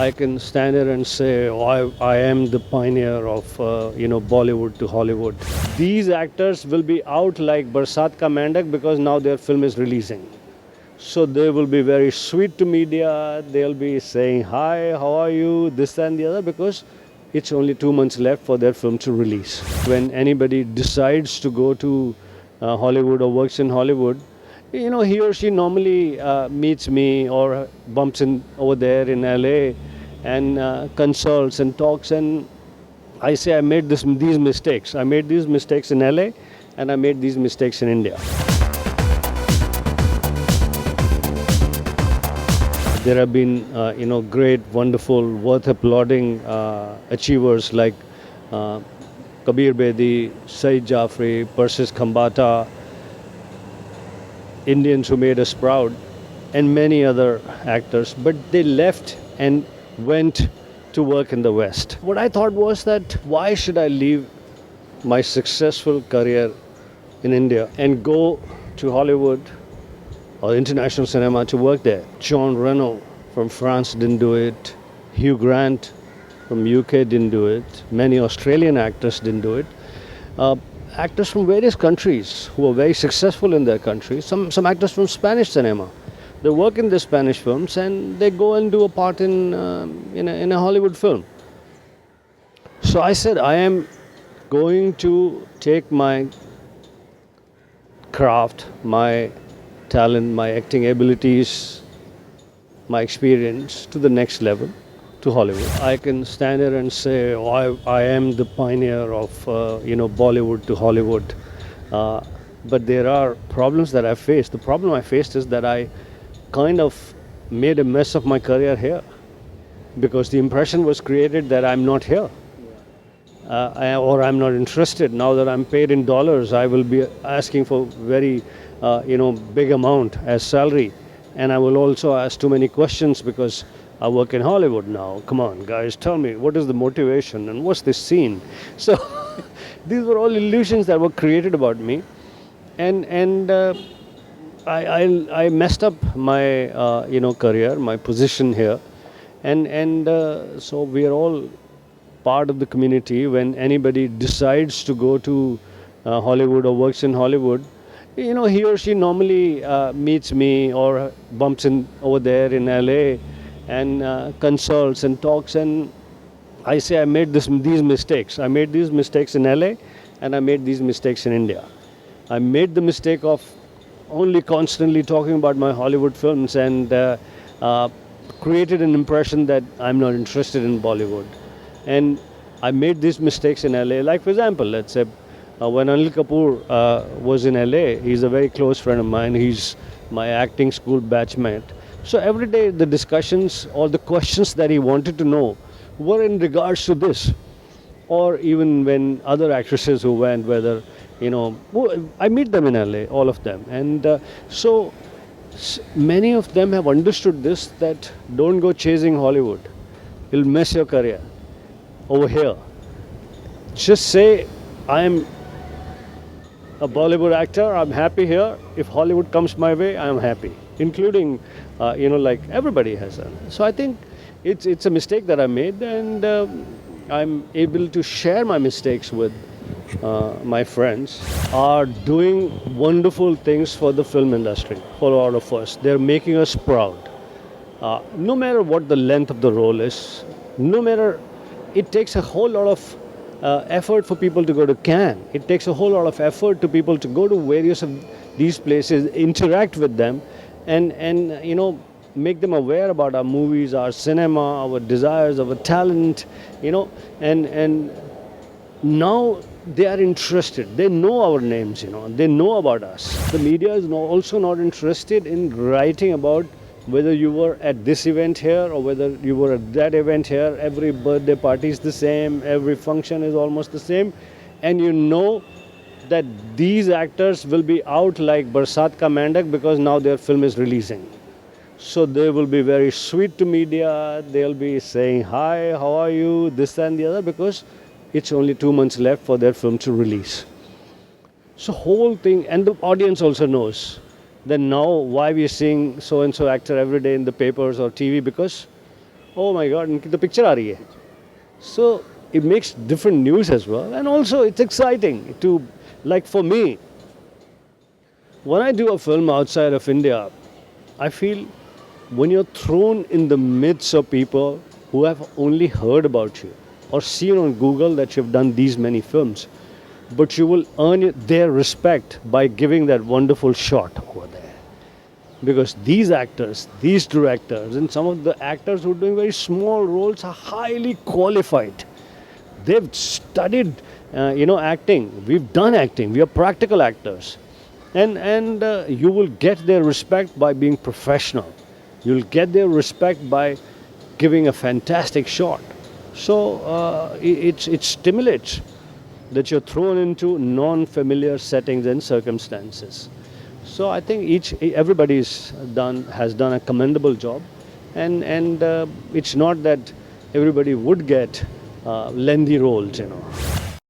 I can stand here and say, oh, I am the pioneer of, Bollywood to Hollywood. These actors will be out like Barsaat ka Mendak because now their film is releasing. So they will be very sweet to media. They'll be saying, hi, how are you, this and the other, because it's only 2 months left for their film to release. When anybody decides to go to Hollywood or works in Hollywood, he or she normally meets me or bumps in over there in LA and consults and talks, and I say I made these mistakes. I made these mistakes in LA and I made these mistakes in India. There have been, great, wonderful, worth applauding achievers like Kabir Bedi, Saeed Jafri, Persis Khambata, Indians who made us proud, and many other actors, but they left and went to work in the West. What I thought was that why should I leave my successful career in India and go to Hollywood or international cinema to work there? John Reno from France didn't do it. Hugh Grant from UK didn't do it. Many Australian actors didn't do it. Actors from various countries who are very successful in their countries. Some actors from Spanish cinema. They work in the Spanish films and they go and do a part in a Hollywood film. So I said, I am going to take my craft, my talent, my acting abilities, my experience to the next level, to Hollywood. I can stand here and say, oh, I am the pioneer of, Bollywood to Hollywood. But there are problems that I faced. The problem I faced is that I kind of made a mess of my career here because the impression was created that I'm not here. Or I'm not interested. Now that I'm paid in dollars, I will be asking for very, big amount as salary. And I will also ask too many questions because I work in Hollywood now. Come on, guys, tell me, what is the motivation and what's this scene? So these were all illusions that were created about me. And I messed up my, career, my position here. And so we are all part of the community. When anybody decides to go to Hollywood or works in Hollywood, he or she normally meets me or bumps in over there in LA and consults and talks, and I say I made these mistakes. I made these mistakes in LA and I made these mistakes in India. I made the mistake of only constantly talking about my Hollywood films and created an impression that I'm not interested in Bollywood. And I made these mistakes in LA. Like, for example, let's say when Anil Kapoor was in LA, he's a very close friend of mine. He's my acting school batchmate. So every day the discussions or the questions that he wanted to know were in regards to this. Or even when other actresses who went, whether, I meet them in LA, all of them. And so many of them have understood this, that don't go chasing Hollywood. It'll mess your career over here. Just say, I am a Bollywood actor, I'm happy here. If Hollywood comes my way, I'm happy. Including, like everybody has done. So I think it's a mistake that I made, and I'm able to share my mistakes with my friends. Are doing wonderful things for the film industry, for all of us. They're making us proud. No matter what the length of the role is, no matter, it takes a whole lot of effort for people to go to Cannes. It takes a whole lot of effort to people to go to various of these places, interact with them, and make them aware about our movies, our cinema, our desires, our talent, and now they are interested. They know our names, they know about us. The media is also not interested in writing about whether you were at this event here or whether you were at that event here. Every birthday party is the same, every function is almost the same, and that these actors will be out like Barsaat ka Mendak because now their film is releasing. So they will be very sweet to media. They'll be saying, hi, how are you, this and the other, because it's only 2 months left for their film to release. So whole thing, and the audience also knows that now why we are seeing so-and-so actor every day in the papers or TV, because oh my God, इनकी तो picture आ रही है. So it makes different news as well, and also it's exciting to, like for me, when I do a film outside of India, I feel when you're thrown in the midst of people who have only heard about you or seen on Google that you've done these many films, but you will earn their respect by giving that wonderful shot over there. Because these actors, these directors, and some of the actors who are doing very small roles are highly qualified. They've studied, acting. We've done acting. We are practical actors, and you will get their respect by being professional. You'll get their respect by giving a fantastic shot. So it stimulates that you're thrown into non-familiar settings and circumstances. So I think everybody has done a commendable job, and it's not that everybody would get lengthy roles.